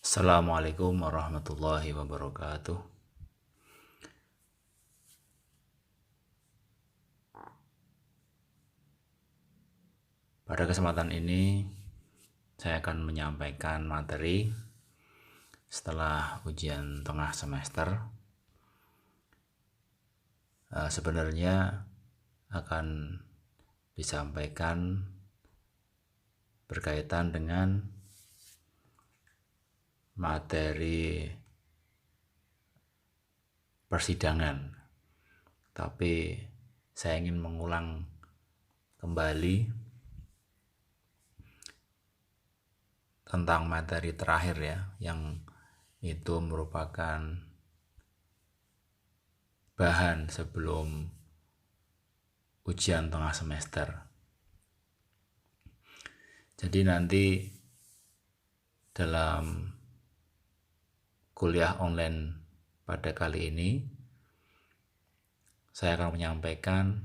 Assalamualaikum warahmatullahi wabarakatuh. Pada kesempatan ini saya akan menyampaikan materi setelah ujian tengah semester. Sebenarnya akan disampaikan berkaitan dengan materi persidangan, tapi saya ingin mengulang kembali tentang materi terakhir ya, yang itu merupakan bahan sebelum ujian tengah semester. Jadi nanti dalam kuliah online pada kali ini saya akan menyampaikan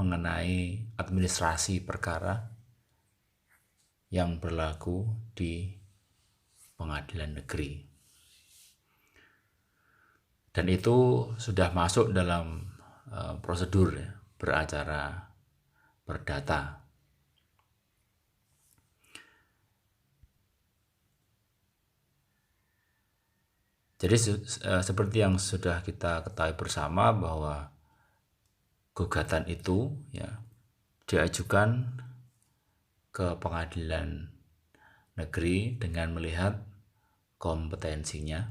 mengenai administrasi perkara yang berlaku di pengadilan negeri. Dan itu sudah masuk dalam prosedur ya, beracara perdata. Jadi seperti yang sudah kita ketahui bersama bahwa gugatan itu ya diajukan ke pengadilan negeri dengan melihat kompetensinya.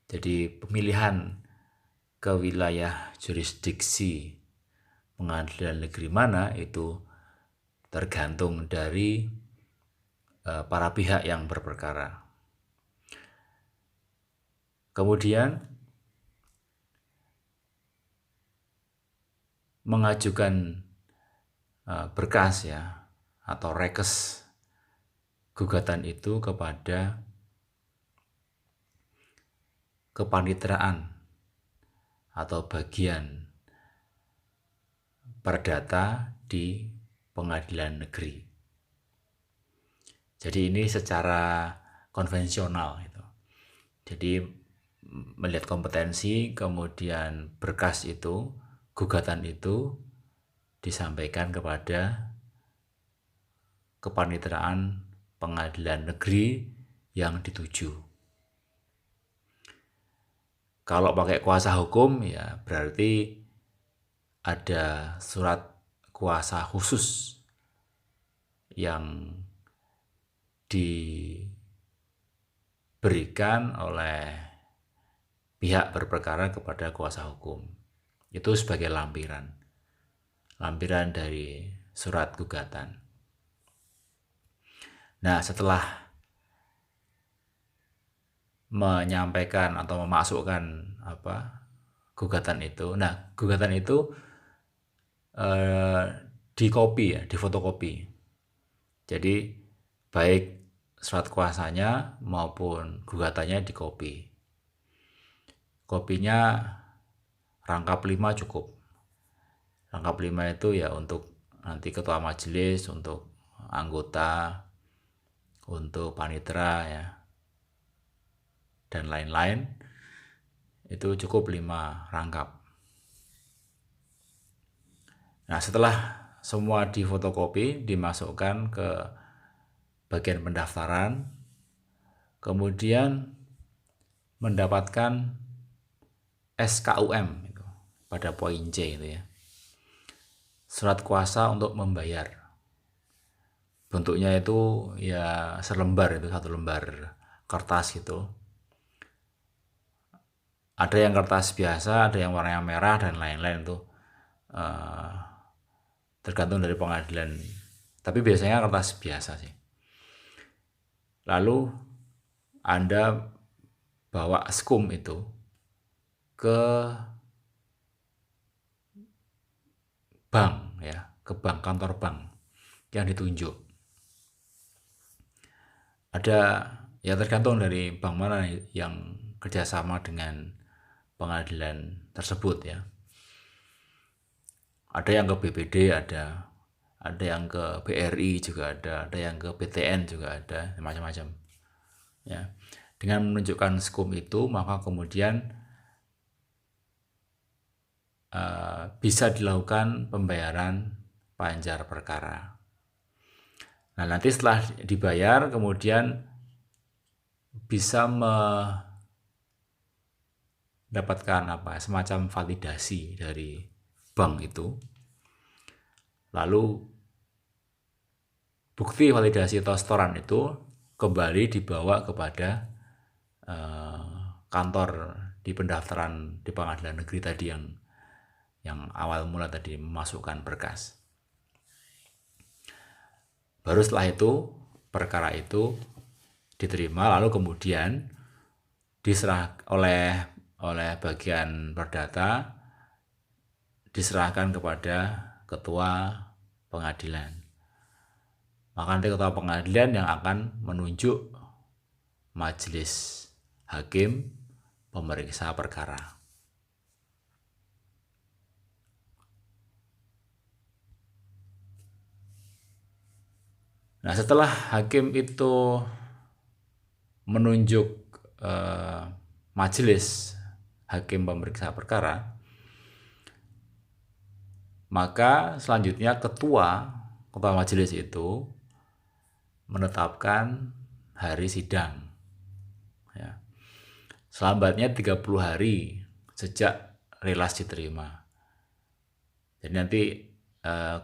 Jadi pemilihan ke wilayah jurisdiksi pengadilan negeri mana itu tergantung dari para pihak yang berperkara. Kemudian mengajukan berkas ya atau rekes gugatan itu kepada kepaniteraan atau bagian perdata di pengadilan negeri. Jadi ini secara konvensional itu. Jadi melihat kompetensi, kemudian berkas itu, gugatan itu disampaikan kepada kepaniteraan pengadilan negeri yang dituju. Kalau pakai kuasa hukum ya berarti ada surat kuasa khusus yang diberikan oleh pihak berperkara kepada kuasa hukum. Itu sebagai lampiran dari surat gugatan. Nah, setelah menyampaikan atau memasukkan gugatan itu, gugatan itu dikopi ya, difotokopi. Jadi baik surat kuasanya maupun gugatannya dikopi. Kopinya rangkap 5 cukup. Rangkap 5 itu ya untuk nanti ketua majelis, untuk anggota, untuk panitera ya, dan lain-lain. Itu cukup 5 rangkap. Nah, setelah semua difotokopi, dimasukkan ke bagian pendaftaran, kemudian mendapatkan SKUM itu, pada poin C itu ya. Surat kuasa untuk membayar. Bentuknya itu ya selembar, itu 1 lembar kertas gitu. Ada yang kertas biasa, ada yang warnanya merah dan lain-lain tuh. Tergantung dari pengadilan. Tapi biasanya kertas biasa sih. Lalu Anda bawa SKUM itu ke bank ya, ke bank, kantor bank yang ditunjuk. Ada ya tergantung dari bank mana yang kerjasama dengan pengadilan tersebut ya. Ada yang ke BPD, ada ada yang ke BRI juga ada yang ke BTN juga ada, macam-macam. Ya. Dengan menunjukkan skum itu, maka kemudian bisa dilakukan pembayaran panjar perkara. Nah, nanti setelah dibayar, kemudian bisa mendapatkan semacam validasi dari bank itu. Lalu bukti validasi atau setoran itu kembali dibawa kepada kantor di pendaftaran di pengadilan negeri tadi yang awal mula tadi memasukkan berkas. Baru setelah itu perkara itu diterima, lalu kemudian diserah oleh bagian perdata, diserahkan kepada ketua pengadilan. Maka nanti ketua pengadilan yang akan menunjuk majelis hakim pemeriksa perkara. Nah, setelah hakim itu menunjuk majelis hakim pemeriksa perkara, maka selanjutnya ketua majelis itu menetapkan hari sidang. Ya. Selambatnya 30 hari sejak relas diterima. Jadi nanti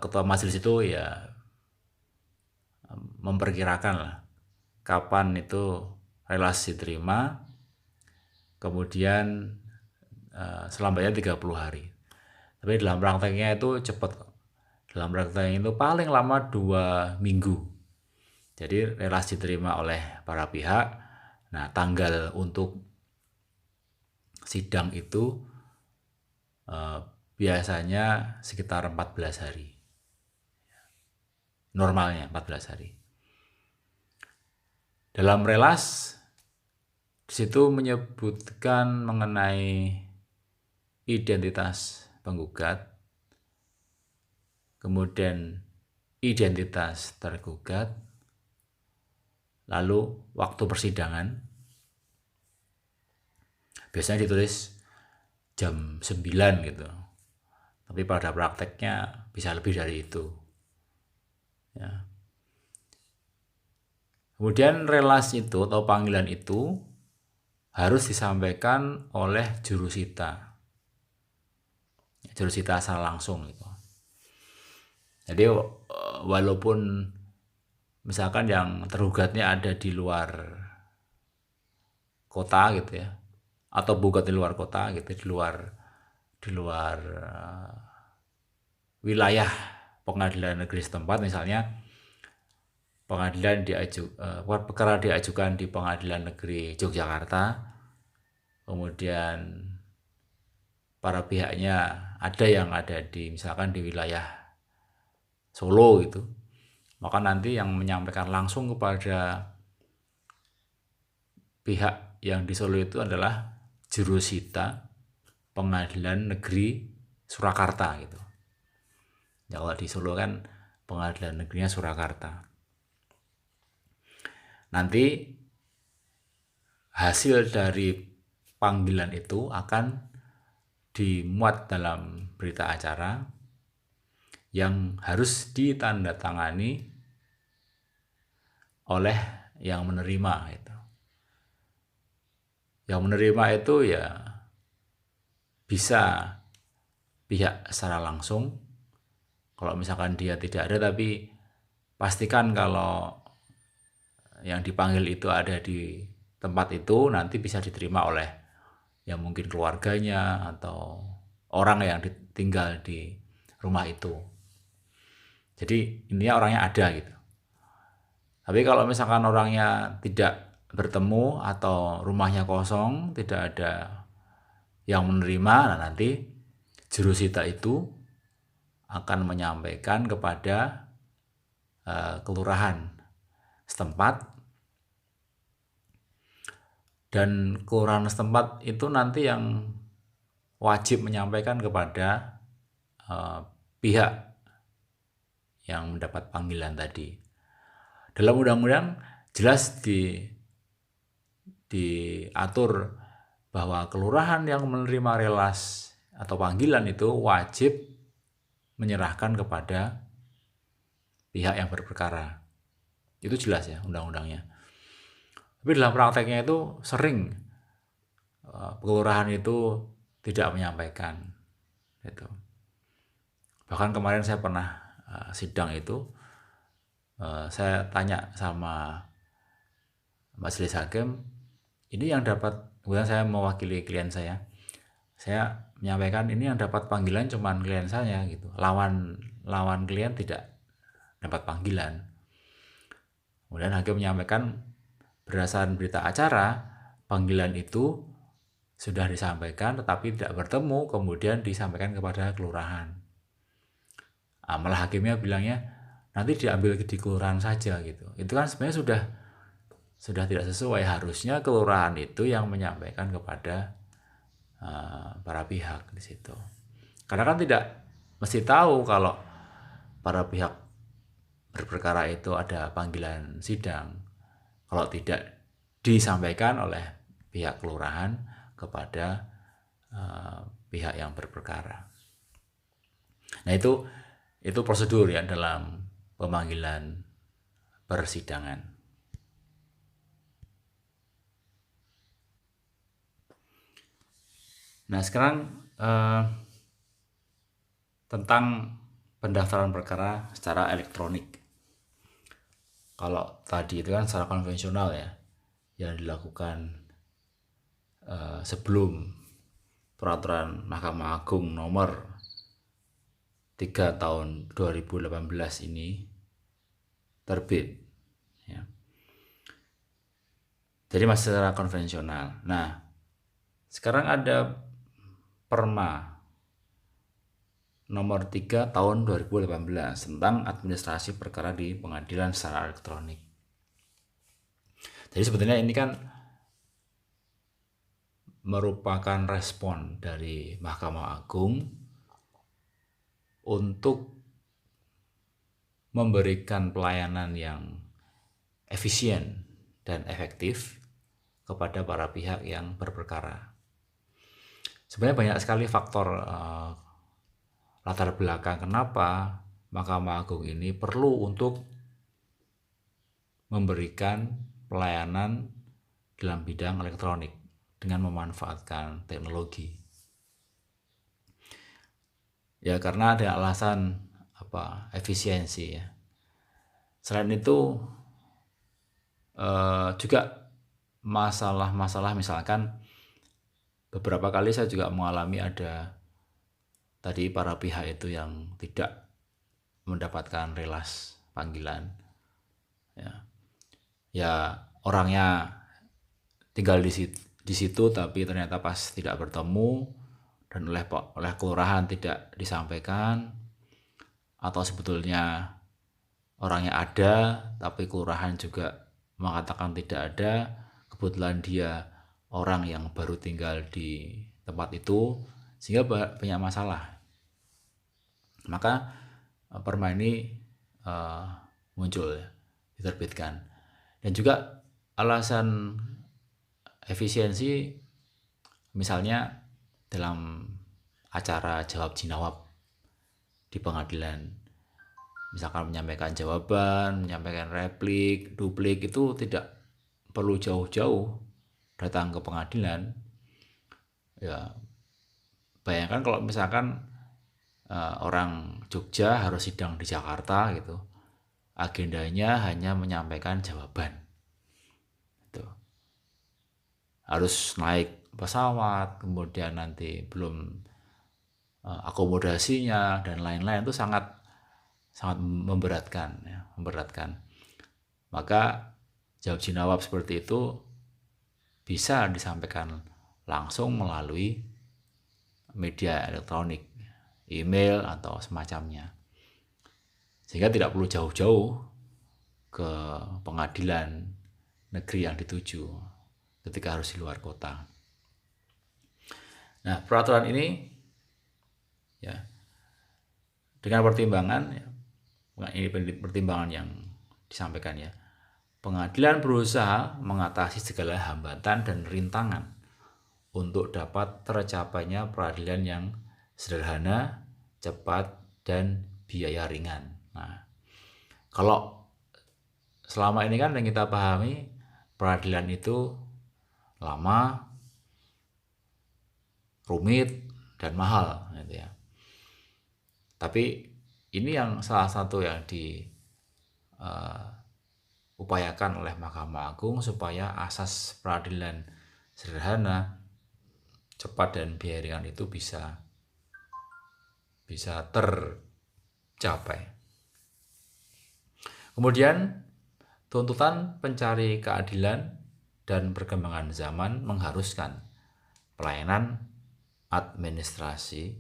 ketua majelis itu ya memperkirakan lah kapan itu relas diterima, kemudian selambatnya 30 hari. Tapi dalam prakteknya itu cepat. Dalam prakteknya itu paling lama 2 minggu. Jadi relas diterima oleh para pihak. Nah, tanggal untuk sidang itu biasanya sekitar 14 hari. Normalnya 14 hari. Dalam relas disitu menyebutkan mengenai identitas penggugat, kemudian identitas tergugat, lalu waktu persidangan. Biasanya ditulis jam 9 gitu. Tapi pada prakteknya bisa lebih dari itu. Ya. Kemudian relas itu atau panggilan itu harus disampaikan oleh jurusita. Jurusita secara langsung gitu. Jadi walaupun misalkan yang tergugatnya ada di luar kota gitu ya, atau bukan di luar kota gitu, di luar wilayah pengadilan negeri setempat, misalnya pengadilan perkara diajukan di pengadilan negeri Yogyakarta, kemudian para pihaknya ada yang ada di misalkan di wilayah Solo gitu, maka nanti yang menyampaikan langsung kepada pihak yang di Solo itu adalah jurusita pengadilan negeri Surakarta gitu. Ya, kalau di Solo kan pengadilan negerinya Surakarta. Nanti hasil dari panggilan itu akan dimuat dalam berita acara yang harus ditandatangani oleh yang menerima itu. Yang menerima itu ya bisa pihak secara langsung. Kalau misalkan dia tidak ada, tapi pastikan kalau yang dipanggil itu ada di tempat itu, nanti bisa diterima oleh yang mungkin keluarganya atau orang yang tinggal di rumah itu. Jadi intinya orangnya ada gitu. Tapi kalau misalkan orangnya tidak bertemu atau rumahnya kosong, tidak ada yang menerima, nah nanti jurusita itu akan menyampaikan kepada kelurahan setempat, dan kelurahan setempat itu nanti yang wajib menyampaikan kepada pihak yang mendapat panggilan tadi. Dalam undang-undang jelas diatur bahwa kelurahan yang menerima relas atau panggilan itu wajib menyerahkan kepada pihak yang berperkara. Itu jelas ya undang-undangnya. Tapi dalam prakteknya itu sering kelurahan itu tidak menyampaikan gitu. Bahkan kemarin saya pernah sidang itu, saya tanya sama majelis hakim, ini yang dapat, kemudian saya mewakili klien saya menyampaikan ini yang dapat panggilan cuman klien saya gitu, lawan klien tidak dapat panggilan. Kemudian hakim menyampaikan berdasarkan berita acara, panggilan itu sudah disampaikan tetapi tidak bertemu, kemudian disampaikan kepada kelurahan. Malah hakimnya bilangnya nanti diambil di kelurahan saja gitu. Itu kan sebenarnya sudah tidak sesuai. Harusnya kelurahan itu yang menyampaikan kepada para pihak di situ. Karena kan tidak mesti tahu kalau para pihak berperkara itu ada panggilan sidang kalau tidak disampaikan oleh pihak kelurahan kepada pihak yang berperkara. Nah itu prosedur ya dalam pemanggilan persidangan. Nah sekarang tentang pendaftaran perkara secara elektronik. Kalau tadi itu kan secara konvensional ya, yang dilakukan sebelum peraturan Mahkamah Agung nomor 3 tahun 2018 ini terbit ya. Jadi masih secara konvensional. Nah sekarang ada Perma nomor 3 tahun 2018 tentang administrasi perkara di pengadilan secara elektronik. Jadi sebetulnya ini kan merupakan respon dari Mahkamah Agung untuk memberikan pelayanan yang efisien dan efektif kepada para pihak yang berperkara. Sebenarnya banyak sekali faktor latar belakang kenapa Mahkamah Agung ini perlu untuk memberikan pelayanan dalam bidang elektronik dengan memanfaatkan teknologi. Ya karena ada alasan efisiensi ya. Selain itu juga masalah misalkan beberapa kali saya juga mengalami ada tadi para pihak itu yang tidak mendapatkan relas panggilan ya orangnya tinggal di situ tapi ternyata pas tidak bertemu dan oleh kelurahan tidak disampaikan, atau sebetulnya orangnya ada tapi kelurahan juga mengatakan tidak ada, kebetulan dia orang yang baru tinggal di tempat itu sehingga banyak masalah. Maka Perma ini muncul diterbitkan. Dan juga alasan efisiensi misalnya dalam acara jawab jinawab di pengadilan, misalkan menyampaikan jawaban, menyampaikan replik, duplik itu tidak perlu jauh-jauh datang ke pengadilan. Ya bayangkan kalau misalkan orang Jogja harus sidang di Jakarta gitu, agendanya hanya menyampaikan jawaban itu, harus naik pesawat, kemudian nanti belum akomodasinya dan lain-lain, itu sangat memberatkan ya, memberatkan. Maka jawab jinawab seperti itu bisa disampaikan langsung melalui media elektronik, email atau semacamnya, sehingga tidak perlu jauh-jauh ke pengadilan negeri yang dituju ketika harus di luar kota. Nah, peraturan ini ya dengan pertimbangan ya, Ini pertimbangan yang disampaikan ya. Pengadilan berusaha mengatasi segala hambatan dan rintangan untuk dapat tercapainya peradilan yang sederhana, cepat, dan biaya ringan. Nah, kalau selama ini kan yang kita pahami peradilan itu lama, rumit, dan mahal gitu ya. Tapi ini yang salah satu yang diupayakan oleh Mahkamah Agung supaya asas peradilan sederhana, cepat, dan biaya ringan itu bisa tercapai. Kemudian tuntutan pencari keadilan dan perkembangan zaman mengharuskan pelayanan administrasi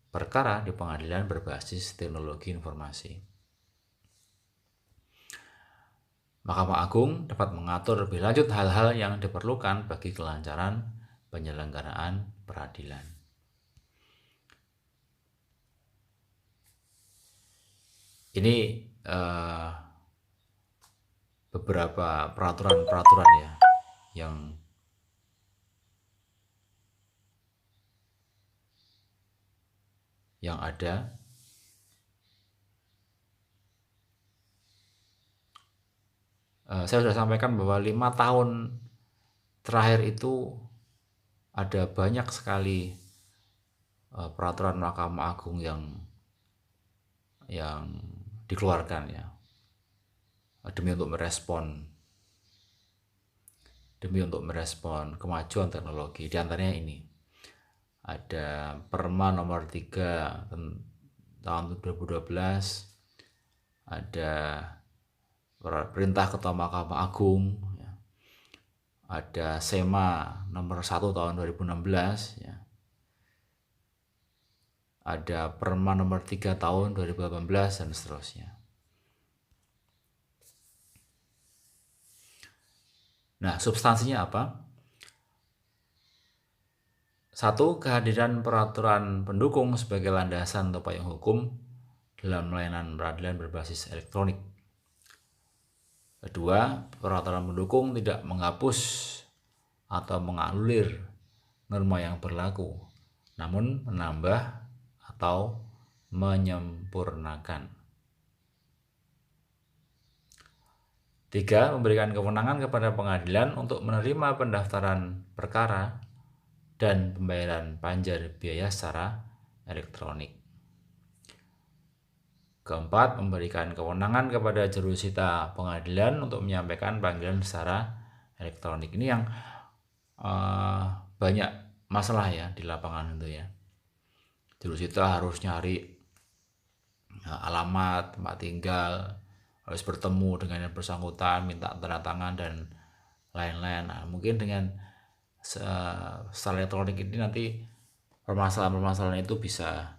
perkara di pengadilan berbasis teknologi informasi. Mahkamah Agung dapat mengatur lebih lanjut hal-hal yang diperlukan bagi kelancaran penyelenggaraan peradilan. Ini beberapa peraturan-peraturan ya yang ada. Saya sudah sampaikan bahwa 5 tahun terakhir itu ada banyak sekali peraturan Mahkamah Agung yang dikeluarkan ya, demi untuk merespon kemajuan teknologi. Di antaranya ini ada Perma nomor 3 tahun 2012, ada Perintah Ketua Mahkamah Agung ya, ada SEMA nomor 1 tahun 2016 ya, ada Perma nomor 3 tahun 2018 dan seterusnya. Nah, substansinya apa? 1. Kehadiran peraturan pendukung sebagai landasan atau payung hukum dalam layanan peradilan berbasis elektronik. 2. Peraturan pendukung tidak menghapus atau menganulir norma yang berlaku, namun menambah atau menyempurnakan. 3. Memberikan kewenangan kepada pengadilan untuk menerima pendaftaran perkara dan pembayaran panjar biaya secara elektronik. 4. Memberikan kewenangan kepada jurusita pengadilan untuk menyampaikan panggilan secara elektronik. Ini yang banyak masalah ya di lapangan itu ya. Jurusita harus nyari alamat, tempat tinggal, harus bertemu dengan yang bersangkutan, minta tanda tangan dan lain-lain. Nah, mungkin dengan secara elektronik ini nanti permasalahan-permasalahan itu bisa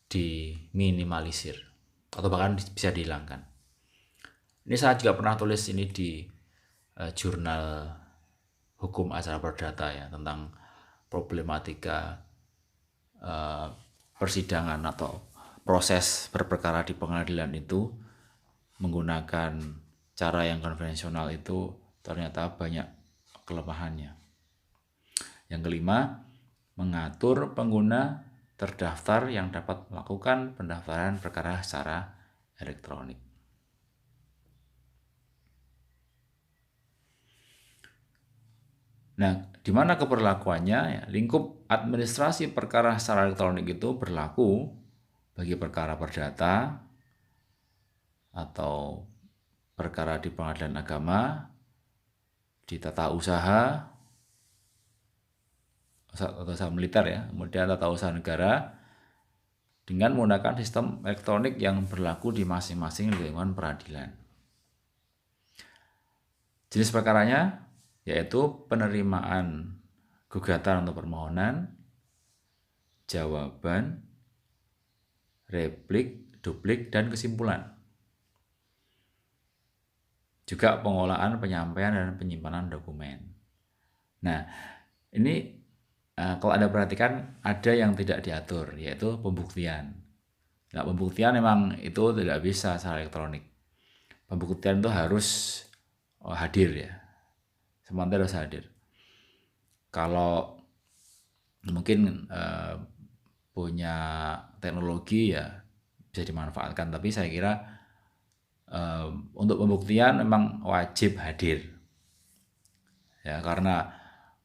diminimalisir atau bahkan bisa dihilangkan. Ini saya juga pernah tulis ini di jurnal Hukum Acara Perdata ya, tentang problematika persidangan atau proses berperkara di pengadilan itu menggunakan cara yang konvensional itu ternyata banyak kelemahannya. Yang kelima, mengatur pengguna terdaftar yang dapat melakukan pendaftaran perkara secara elektronik. Nah, di mana keberlakuannya? Ya, lingkup administrasi perkara secara elektronik itu berlaku bagi perkara perdata atau perkara di pengadilan agama, di tata usaha atau usaha militer ya, kemudian tata usaha negara, dengan menggunakan sistem elektronik yang berlaku di masing-masing lingkungan peradilan. Jenis perkaranya yaitu penerimaan gugatan atau permohonan, jawaban, replik, duplik, dan kesimpulan. Juga pengolahan, penyampaian, dan penyimpanan dokumen. Nah, ini kalau Anda perhatikan ada yang tidak diatur, yaitu pembuktian. Nah, pembuktian memang itu tidak bisa secara elektronik. Pembuktian itu harus hadir ya, semuanya harus hadir. Kalau mungkin punya teknologi ya bisa dimanfaatkan, tapi saya kira untuk pembuktian memang wajib hadir ya, karena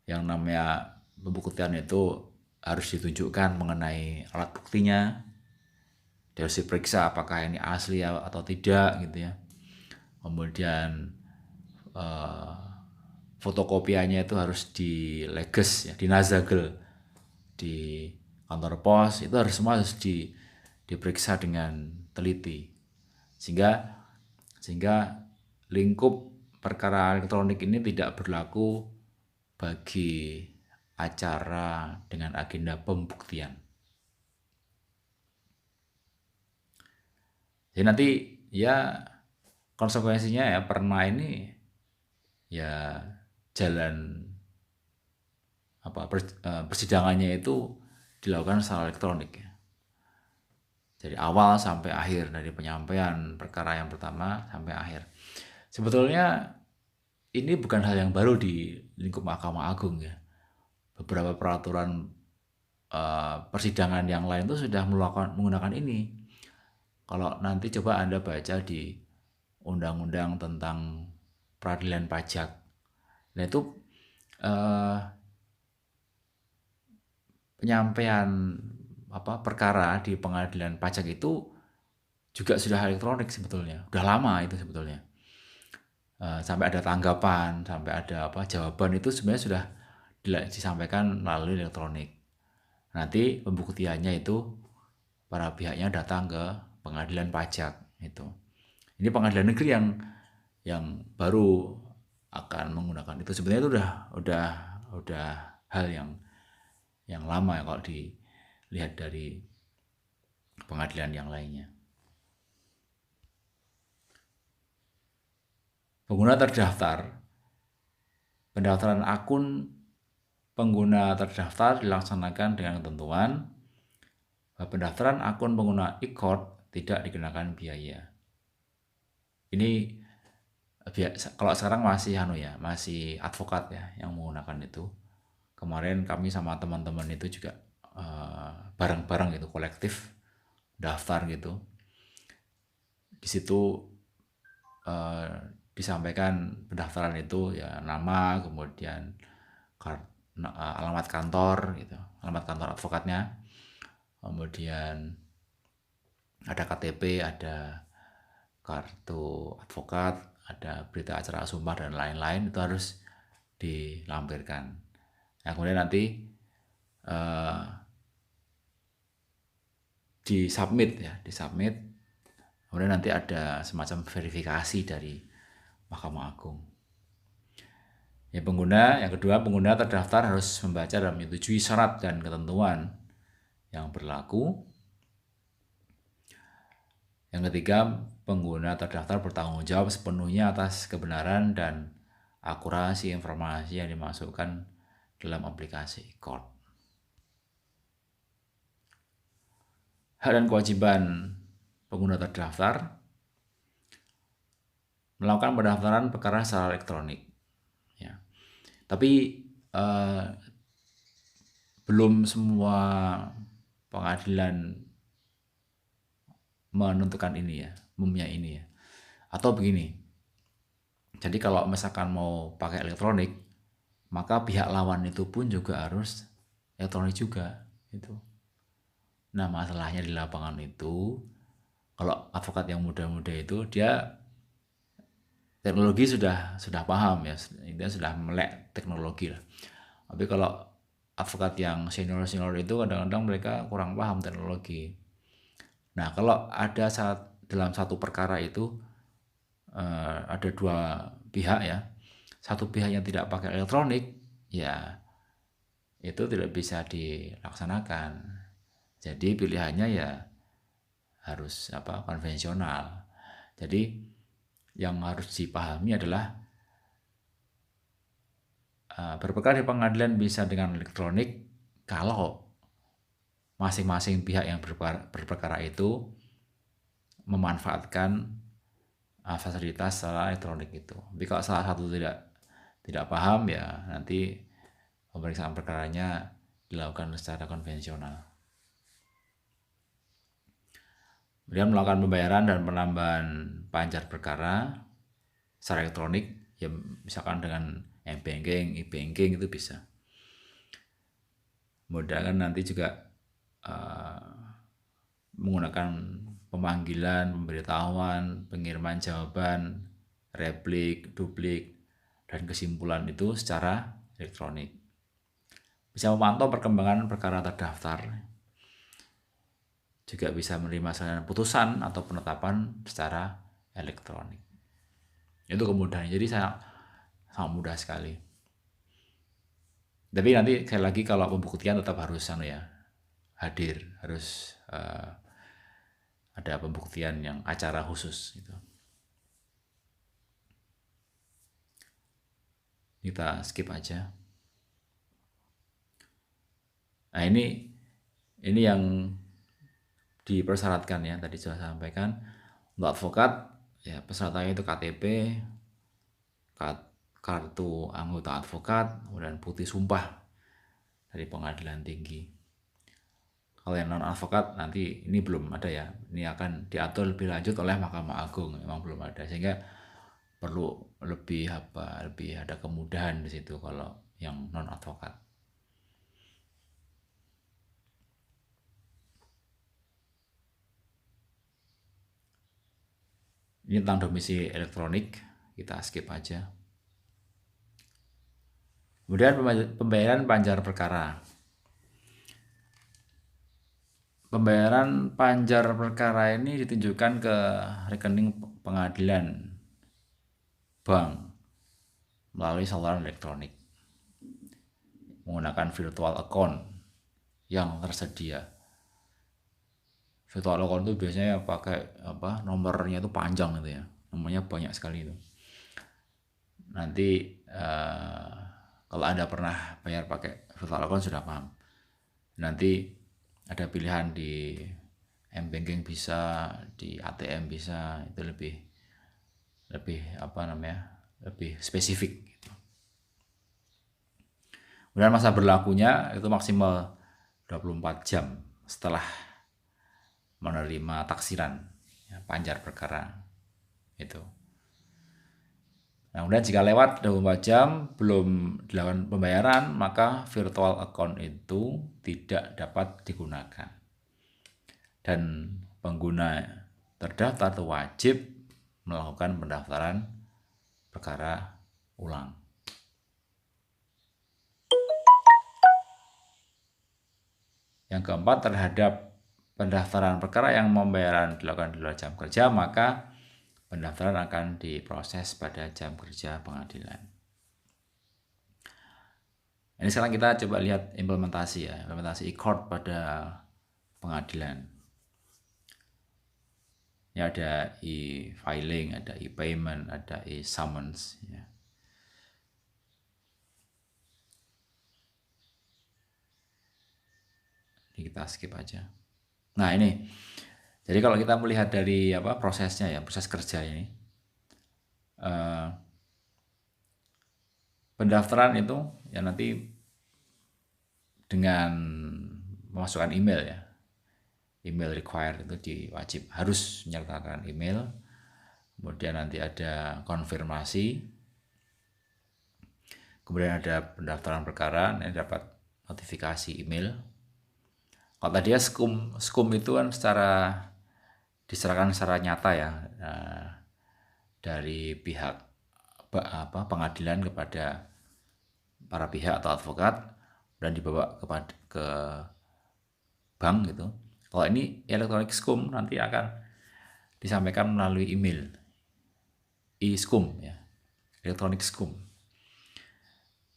yang namanya pembuktian itu harus ditunjukkan mengenai alat buktinya, harus diperiksa apakah ini asli atau tidak gitu ya. Kemudian fotokopiannya itu harus dileges ya, dinazagel di kantor pos, itu harus semua harus diperiksa dengan teliti, sehingga lingkup perkara elektronik ini tidak berlaku bagi acara dengan agenda pembuktian. Jadi nanti ya konsekuensinya ya perma ini ya jalan persidangannya itu dilakukan secara elektronik ya. Dari awal sampai akhir, dari penyampaian perkara yang pertama sampai akhir. Sebetulnya ini bukan hal yang baru di lingkup Mahkamah Agung ya. Beberapa peraturan persidangan yang lain itu sudah menggunakan ini. Kalau nanti coba Anda baca di undang-undang tentang peradilan pajak, nah itu penyampaian perkara di pengadilan pajak itu juga sudah elektronik sebetulnya, udah lama itu sebetulnya. Sampai ada tanggapan, sampai ada jawaban itu sebenarnya sudah disampaikan melalui elektronik. Nanti pembuktiannya itu para pihaknya datang ke pengadilan pajak itu. Ini pengadilan negeri yang baru akan menggunakan itu. Sebenarnya itu udah hal yang lama ya kalau dilihat dari pengadilan yang lainnya. Pengguna terdaftar. Pendaftaran akun pengguna terdaftar dilaksanakan dengan ketentuan bahwa pendaftaran akun pengguna e-court tidak dikenakan biaya. Ini kalau sekarang masih advokat ya yang menggunakan itu. Kemarin kami sama teman-teman itu juga bareng-bareng gitu, kolektif daftar gitu. Di situ disampaikan pendaftaran itu ya nama, kemudian alamat kantor gitu, alamat kantor advokatnya, kemudian ada KTP, ada kartu advokat, ada berita acara sumpah dan lain-lain, itu harus dilampirkan. Nah, kemudian nanti disubmit. Kemudian nanti ada semacam verifikasi dari Mahkamah Agung. Yang kedua, pengguna terdaftar harus membaca dan menyetujui syarat dan ketentuan yang berlaku. Yang ketiga, pengguna terdaftar bertanggung jawab sepenuhnya atas kebenaran dan akurasi informasi yang dimasukkan dalam aplikasi e-court. Hak dan kewajiban pengguna terdaftar: melakukan pendaftaran perkara secara elektronik. Ya. Tapi belum semua pengadilan menentukan ini ya, umumnya ini ya. Atau begini, jadi kalau misalkan mau pakai elektronik, maka pihak lawan itu pun juga harus elektronik juga itu. Nah, masalahnya di lapangan itu, kalau advokat yang muda-muda itu dia teknologi sudah paham ya, dia sudah melek teknologi lah. Tapi kalau advokat yang senior itu kadang-kadang mereka kurang paham teknologi. Nah, kalau ada dalam satu perkara itu ada dua pihak ya, satu pihak yang tidak pakai elektronik, ya itu tidak bisa dilaksanakan. Jadi pilihannya ya harus konvensional. Jadi yang harus dipahami adalah berperkara di pengadilan bisa dengan elektronik kalau masing-masing pihak yang berperkara itu memanfaatkan fasilitas secara elektronik itu. Tapi kalau salah satu tidak paham, ya nanti pemeriksaan perkaranya dilakukan secara konvensional. Kemudian melakukan pembayaran dan penambahan panjar perkara secara elektronik, ya misalkan dengan m-banking, e-banking itu bisa. Kemudian nanti juga menggunakan pemanggilan, pemberitahuan, pengiriman jawaban, replik, duplik, dan kesimpulan itu secara elektronik. Bisa memantau perkembangan perkara terdaftar, juga bisa menerima salinan putusan atau penetapan secara elektronik. Itu kemudahan. Jadi sangat mudah sekali. Tapi nanti sekali lagi kalau pembuktian tetap harus hadir, harus ada pembuktian yang acara khusus gitu. Kita skip aja. Nah, ini yang dipersyaratkan ya, tadi sudah sampaikan. Untuk advokat ya persyaratannya itu KTP, kartu anggota advokat, kemudian bukti sumpah dari pengadilan tinggi. Kalau yang non advokat nanti ini belum ada ya, ini akan diatur lebih lanjut oleh Mahkamah Agung, memang belum ada, sehingga perlu lebih ada kemudahan di situ kalau yang non advokat. Ini tentang domisi elektronik, kita skip aja. Kemudian pembayaran panjar perkara. Pembayaran panjar perkara ini ditunjukkan ke rekening pengadilan bank melalui saluran elektronik menggunakan virtual account yang tersedia. Virtual account itu biasanya pakai nomornya itu panjang gitu ya, nomornya banyak sekali itu. Nanti kalau Anda pernah bayar pakai virtual account sudah paham. Nanti ada pilihan di m-banking bisa, di ATM bisa, itu lebih lebih spesifik gitu. Kemudian masa berlakunya itu maksimal 24 jam setelah menerima taksiran ya, panjar perkara itu. Nah, kemudian jika lewat 24 jam belum dilakukan pembayaran, maka virtual account itu tidak dapat digunakan. Dan pengguna terdaftar itu wajib melakukan pendaftaran perkara ulang. Yang keempat, terhadap pendaftaran perkara yang pembayaran dilakukan di luar jam kerja, maka pendaftaran akan diproses pada jam kerja pengadilan. Ini sekarang kita coba lihat implementasi e-court pada pengadilan. Ini ada e-filing, ada e-payment, ada e-summons ya. Ini kita skip aja. Nah, ini. Jadi kalau kita melihat dari prosesnya ya, proses kerja ini. Pendaftaran itu ya nanti dengan memasukkan email ya. Email required itu harus menyertakan email. Kemudian nanti ada konfirmasi. Kemudian ada pendaftaran perkara, nanti dapat notifikasi email. Kalau tadi ya skum itu kan diserahkan secara nyata ya dari pihak pengadilan kepada para pihak atau advokat dan dibawa ke bank gitu. Kalau ini elektronik skum nanti akan disampaikan melalui email, e-skum ya, elektronik skum.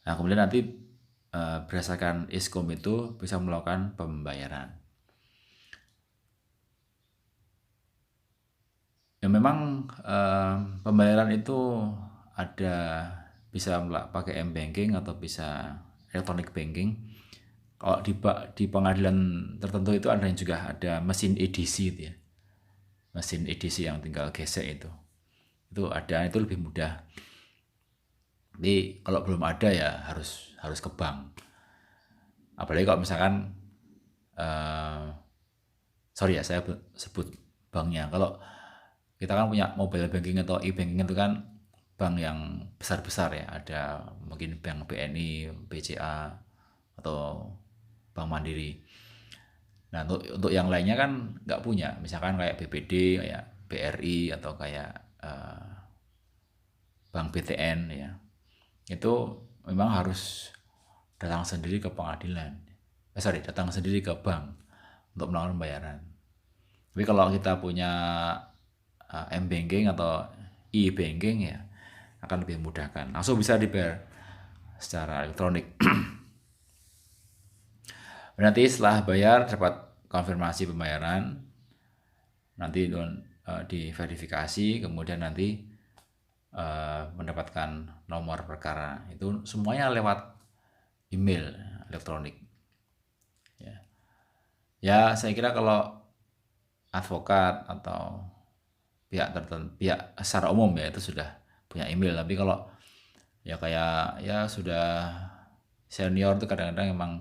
Nah, kemudian nanti berdasarkan e-skum itu bisa melakukan pembayaran. Ya memang pembayaran itu bisa pakai m-banking atau bisa electronic banking. Kalau di pengadilan tertentu itu ada yang juga ada mesin edisi itu ya. mesin edisi yang tinggal gesek itu ada, itu lebih mudah. Tapi kalau belum ada ya harus ke bank. Apalagi kalau misalkan sorry ya saya sebut banknya. Kalau kita kan punya mobile banking atau e-banking itu kan bank yang besar-besar ya. Ada mungkin bank BNI, BCA, atau Bank Mandiri. Nah, untuk yang lainnya kan nggak punya. Misalkan kayak BPD, kayak BRI, atau kayak Bank BTN ya. Itu memang harus datang sendiri ke pengadilan. Datang sendiri ke bank untuk melakukan pembayaran. Tapi kalau kita punya m-banking atau e-banking ya akan lebih memudahkan. Langsung bisa dibayar secara elektronik. Nanti setelah bayar dapat konfirmasi pembayaran, nanti diverifikasi, kemudian nanti mendapatkan nomor perkara. Itu semuanya lewat email elektronik. Ya, saya kira kalau advokat atau pihak tertentu, pihak secara umum ya itu sudah punya email. Tapi kalau ya kayak ya sudah senior itu kadang-kadang memang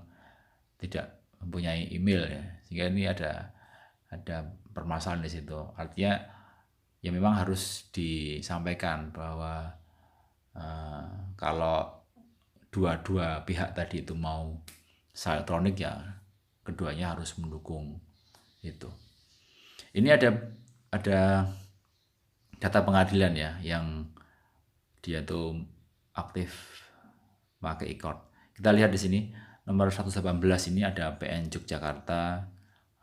tidak mempunyai email ya, sehingga ini ada permasalahan di situ. Artinya ya memang harus disampaikan bahwa kalau dua pihak tadi itu mau secara elektronik ya keduanya harus mendukung itu. Ini ada data pengadilan ya yang dia tuh aktif pakai e-court. Kita lihat di sini nomor 118 ini ada PN Yogyakarta,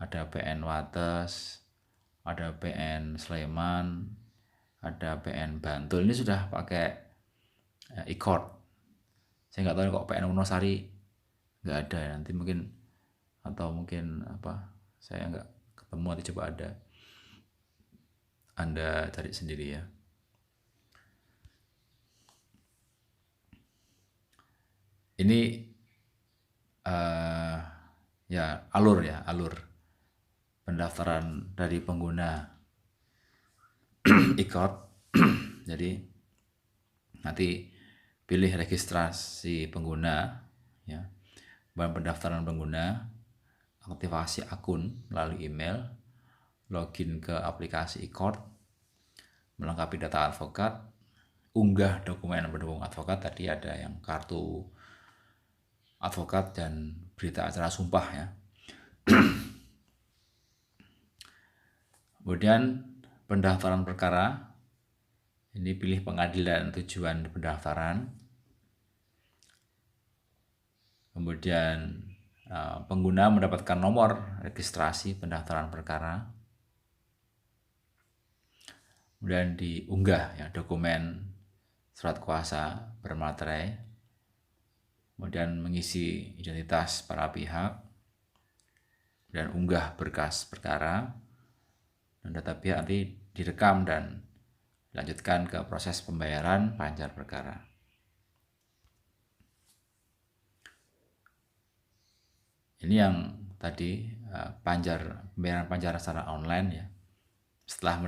ada PN Wates, ada PN Sleman, ada PN Bantul. Ini sudah pakai e-court. Saya nggak tahu kok PN Wonosari nggak ada ya. Nanti mungkin atau mungkin apa saya nggak ketemu, nanti coba ada Anda cari sendiri ya. Ini ya alur pendaftaran dari pengguna e-court. Jadi nanti pilih registrasi pengguna ya, pendaftaran pengguna, aktivasi akun melalui email, login ke aplikasi e-court, melengkapi data advokat, unggah dokumen pendukung advokat. Tadi ada yang kartu advokat dan berita acara sumpah ya. Kemudian pendaftaran perkara, ini pilih pengadilan tujuan pendaftaran. Kemudian pengguna mendapatkan nomor registrasi pendaftaran perkara. Kemudian diunggah ya dokumen surat kuasa bermaterai. Kemudian mengisi identitas para pihak, dan unggah berkas perkara, dan data pihak nanti direkam dan dilanjutkan ke proses pembayaran panjar perkara. Ini yang tadi pembayaran panjar secara online ya. Setelah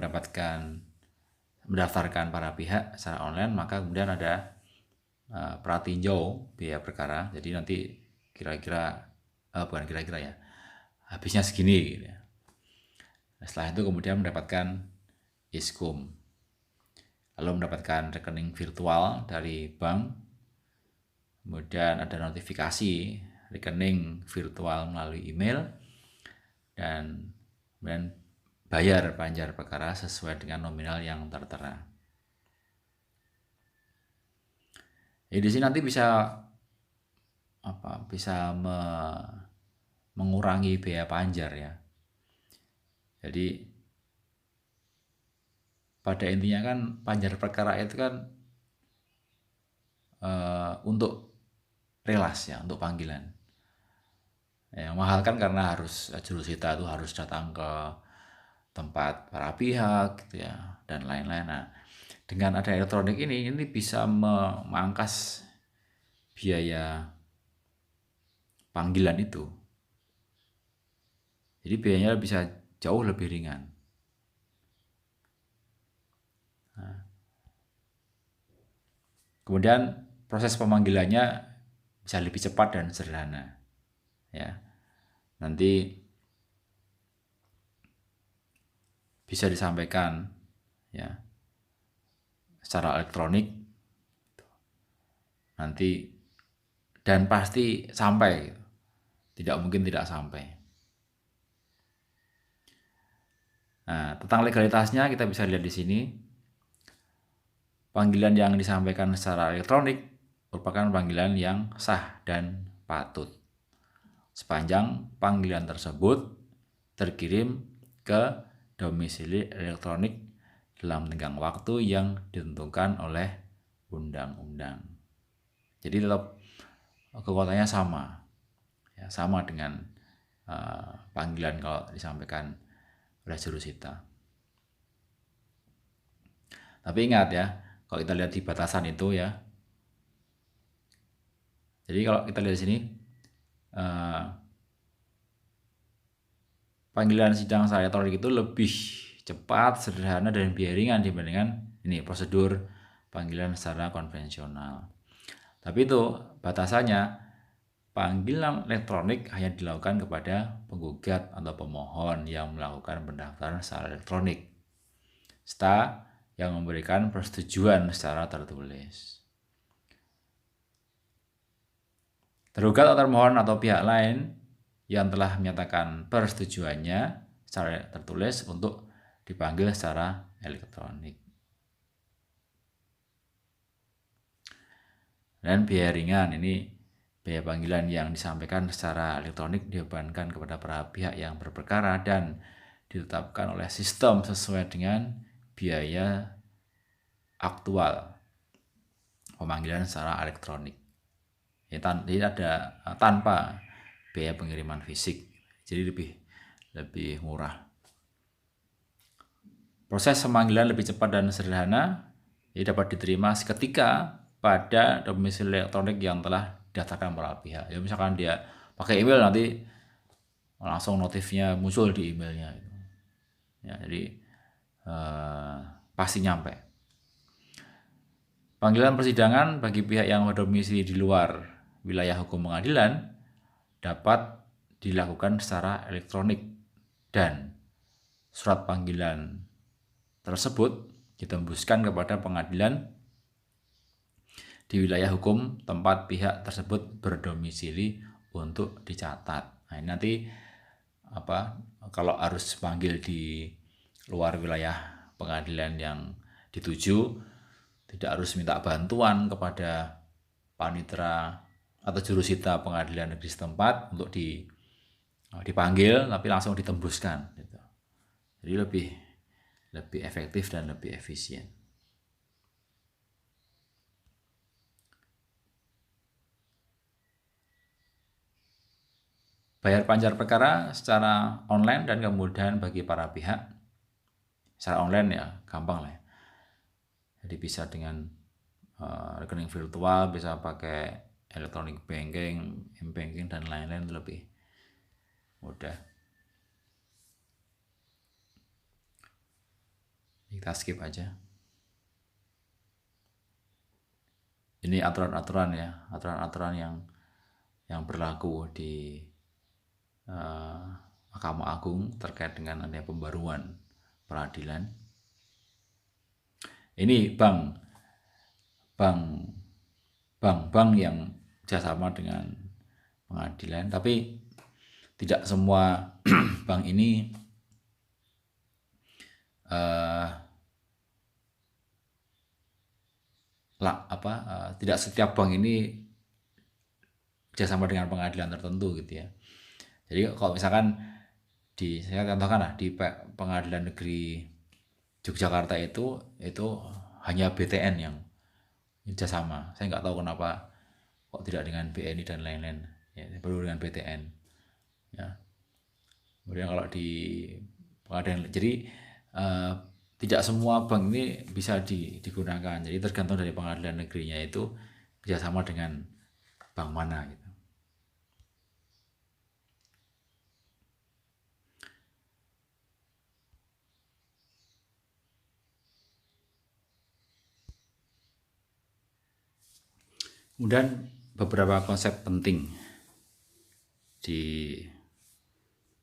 mendaftarkan para pihak secara online, maka kemudian ada pratinjau biaya perkara. Jadi nanti bukan kira-kira ya, habisnya segini gitu ya. Setelah itu kemudian mendapatkan iskum, lalu mendapatkan rekening virtual dari bank, kemudian ada notifikasi rekening virtual melalui email, dan kemudian bayar panjar perkara sesuai dengan nominal yang tertera. Ya, di sini nanti bisa mengurangi biaya panjar ya. Jadi pada intinya kan panjar perkara itu kan untuk relas ya, untuk panggilan. Yang mahal kan karena harus jurusita itu harus datang ke tempat para pihak gitu ya, dan lain-lain. Nah, dengan ada elektronik ini bisa memangkas biaya panggilan itu. Jadi biayanya bisa jauh lebih ringan. Kemudian proses pemanggilannya bisa lebih cepat dan sederhana. Ya, nanti bisa disampaikan ya secara elektronik nanti, dan pasti sampai, tidak mungkin tidak sampai. Nah, tentang legalitasnya kita bisa lihat di sini. Panggilan yang disampaikan secara elektronik merupakan panggilan yang sah dan patut sepanjang panggilan tersebut terkirim ke domisili elektronik dalam tenggang waktu yang ditentukan oleh undang-undang. Jadi tetap kekuatannya sama, ya, sama dengan panggilan kalau disampaikan oleh jurusita. Tapi ingat ya, kalau kita lihat di batasan itu ya, jadi kalau kita lihat di sini, panggilan sidang secara elektronik itu lebih cepat, sederhana, dan biaya ringan dibandingkan ini prosedur panggilan secara konvensional. Tapi itu batasannya, panggilan elektronik hanya dilakukan kepada penggugat atau pemohon yang melakukan pendaftaran secara elektronik, serta yang memberikan persetujuan secara tertulis. Tergugat atau termohon atau pihak lain yang telah menyatakan persetujuannya secara tertulis untuk dipanggil secara elektronik. Dan biaya ringan, ini biaya panggilan yang disampaikan secara elektronik dibebankan kepada para pihak yang berperkara dan ditetapkan oleh sistem sesuai dengan biaya aktual pemanggilan secara elektronik. Jadi ada tanpa biaya pengiriman fisik, jadi lebih murah. Proses pemanggilan lebih cepat dan sederhana, jadi dapat diterima seketika pada domisili elektronik yang telah didaftarkan para pihak. Ya misalkan dia pakai email, nanti langsung notifnya muncul di emailnya. Ya, jadi pasti nyampe. Panggilan persidangan bagi pihak yang berdomisili di luar wilayah hukum pengadilan dapat dilakukan secara elektronik, dan surat panggilan tersebut ditembuskan kepada pengadilan di wilayah hukum tempat pihak tersebut berdomisili untuk dicatat. Nah, nanti kalau harus panggil di luar wilayah pengadilan yang dituju, tidak harus minta bantuan kepada panitera atau jurusita pengadilan negeri setempat untuk dipanggil, tapi langsung ditembuskan gitu. Jadi lebih efektif dan lebih efisien. Bayar panjar perkara secara online dan kemudahan bagi para pihak. Secara online ya gampang lah ya. Jadi bisa dengan rekening virtual, bisa pakai electronic banking, m-banking, dan lain-lain, lebih mudah. Kita skip aja. Ini aturan-aturan ya, aturan-aturan yang berlaku di Mahkamah Agung terkait dengan adanya pembaruan peradilan. Ini bank yang kerjasama dengan pengadilan, tapi tidak semua bank ini tidak setiap bank ini kerjasama dengan pengadilan tertentu gitu ya. Jadi kalau misalkan saya contohkan lah, di Pengadilan Negeri Yogyakarta itu hanya BTN yang kerjasama. Saya nggak tahu kenapa kok tidak dengan BNI dan lain-lain. Ya, baru dengan BTN. Ya. Kemudian kalau di pengadilan, jadi tidak semua bank ini bisa digunakan. Jadi tergantung dari pengadilan negerinya itu kerjasama dengan bank mana gitu. Kemudian beberapa konsep penting di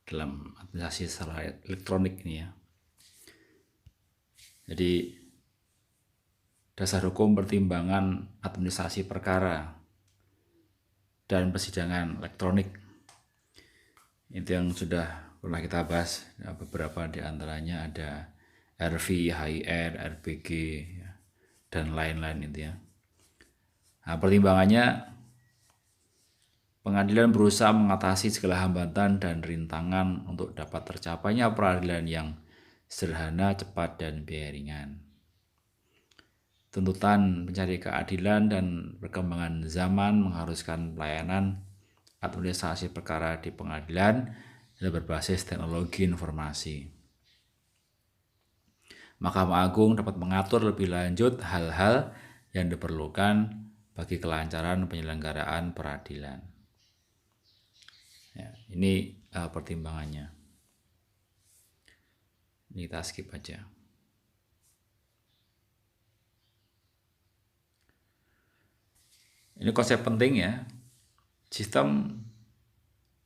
dalam administrasi secara elektronik ini ya. Jadi dasar hukum pertimbangan administrasi perkara dan persidangan elektronik itu yang sudah pernah kita bahas. Beberapa di antaranya ada RV, HIR, RPG dan lain-lain itu ya. Nah, pertimbangannya, pengadilan berusaha mengatasi segala hambatan dan rintangan untuk dapat tercapainya peradilan yang sederhana, cepat, dan biaya ringan. Tuntutan pencari keadilan dan perkembangan zaman mengharuskan pelayanan administrasi perkara di pengadilan yang berbasis teknologi informasi. Mahkamah Agung dapat mengatur lebih lanjut hal-hal yang diperlukan bagi kelancaran penyelenggaraan peradilan. Ya, ini pertimbangannya. Ini kita skip aja. Ini konsep penting ya, sistem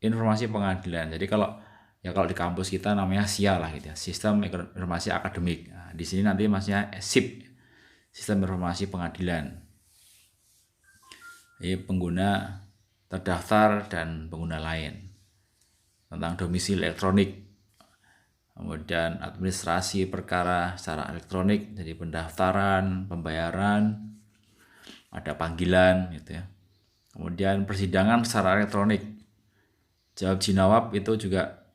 informasi pengadilan. Jadi kalau di kampus kita namanya SIA lah gitu ya, sistem informasi akademik. Nah, di sini nanti maksudnya SIP, sistem informasi pengadilan. Ini pengguna terdaftar dan pengguna lain, tentang domisili elektronik, kemudian administrasi perkara secara elektronik, jadi pendaftaran, pembayaran, ada panggilan gitu ya. Kemudian persidangan secara elektronik, jawab jawab itu juga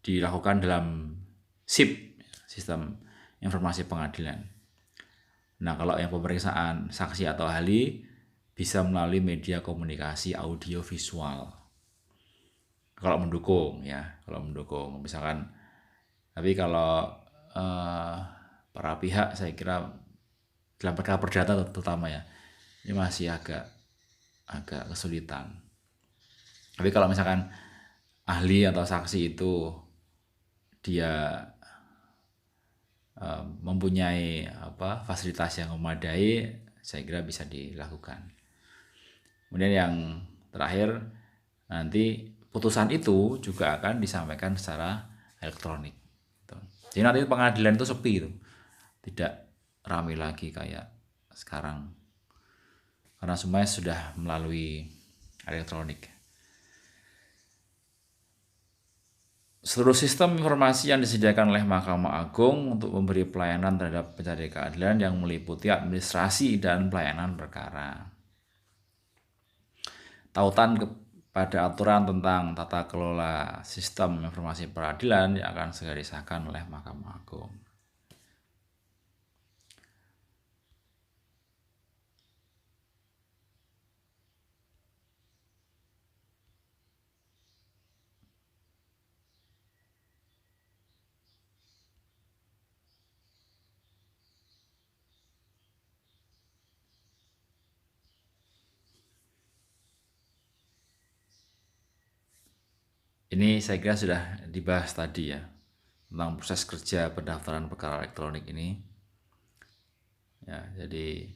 dilakukan dalam SIP, sistem informasi pengadilan. Nah, kalau yang pemeriksaan saksi atau ahli bisa melalui media komunikasi audio visual. Kalau mendukung ya, misalkan. Tapi kalau para pihak saya kira dalam perkara perdata terutama ya, ini masih agak kesulitan. Tapi kalau misalkan ahli atau saksi itu dia mempunyai fasilitas yang memadai, saya kira bisa dilakukan. Kemudian yang terakhir, nanti putusan itu juga akan disampaikan secara elektronik. Jadi nanti pengadilan itu sepi itu, tidak ramai lagi kayak sekarang, karena semuanya sudah melalui elektronik. Seluruh sistem informasi yang disediakan oleh Mahkamah Agung untuk memberi pelayanan terhadap pencari keadilan yang meliputi administrasi dan pelayanan perkara. Tautan pada aturan tentang tata kelola sistem informasi peradilan yang akan segera disahkan oleh Mahkamah Agung. Ini saya kira sudah dibahas tadi ya, tentang proses kerja pendaftaran perkara elektronik ini. Ya, jadi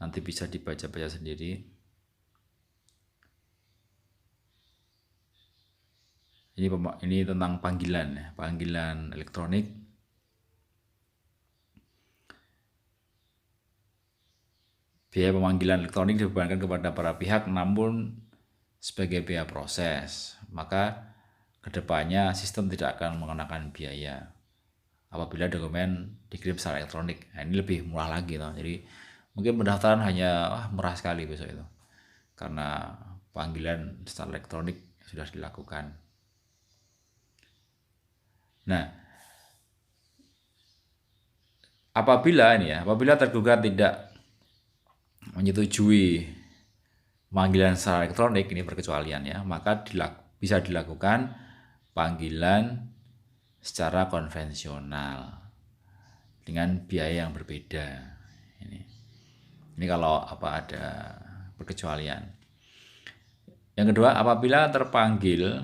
nanti bisa dibaca-baca sendiri. Ini tentang panggilan ya, panggilan elektronik. Biaya pemanggilan elektronik dibebankan kepada para pihak namun sebagai biaya proses, maka kedepannya sistem tidak akan mengenakan biaya apabila dokumen dikirim secara elektronik. Nah, ini lebih murah lagi toh. Jadi mungkin pendaftaran hanya murah sekali besok itu, karena panggilan secara elektronik sudah dilakukan. Nah, apabila tergugat tidak menyetujui panggilan secara elektronik, ini perkecualian ya, maka bisa dilakukan panggilan secara konvensional dengan biaya yang berbeda. Ini kalau ada perkecualian. Yang kedua, apabila terpanggil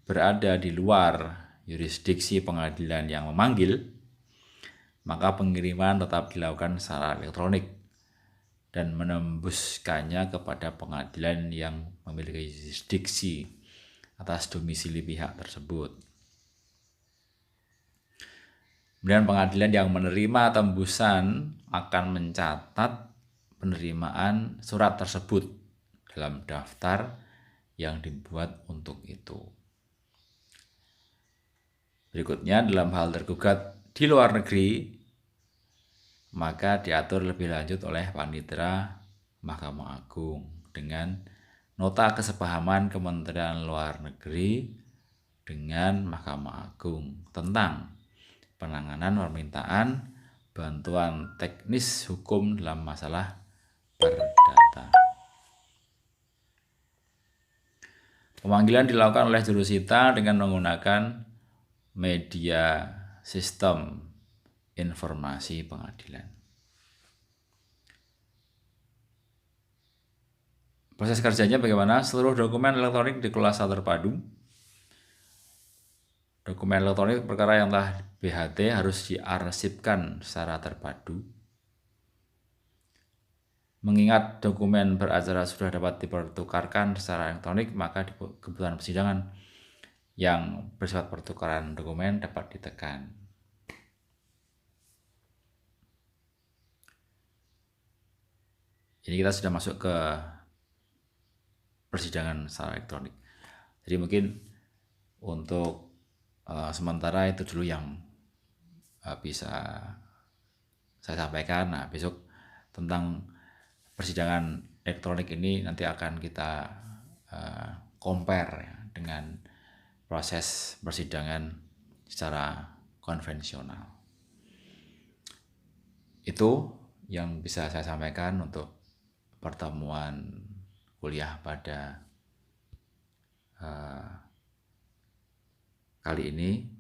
berada di luar yurisdiksi pengadilan yang memanggil, maka pengiriman tetap dilakukan secara elektronik dan menembuskannya kepada pengadilan yang memiliki jurisdiksi atas domisili pihak tersebut. Kemudian pengadilan yang menerima tembusan akan mencatat penerimaan surat tersebut dalam daftar yang dibuat untuk itu. Berikutnya, dalam hal tergugat di luar negeri, maka diatur lebih lanjut oleh Panitera Mahkamah Agung dengan nota kesepahaman Kementerian Luar Negeri dengan Mahkamah Agung tentang penanganan permintaan bantuan teknis hukum dalam masalah perdata. Pemanggilan dilakukan oleh jurusita dengan menggunakan media sistem informasi pengadilan. Proses kerjanya bagaimana? Seluruh dokumen elektronik dikelola secara terpadu. Dokumen elektronik perkara yang telah BHT harus diarsipkan secara terpadu. Mengingat dokumen beracara sudah dapat dipertukarkan secara elektronik, maka kebutuhan persidangan yang bersifat pertukaran dokumen dapat ditekan. Ini kita sudah masuk ke persidangan secara elektronik. Jadi mungkin untuk sementara itu dulu yang bisa saya sampaikan. Nah, besok tentang persidangan elektronik ini nanti akan kita compare ya, dengan proses persidangan secara konvensional. Itu yang bisa saya sampaikan untuk pertemuan kuliah pada kali ini.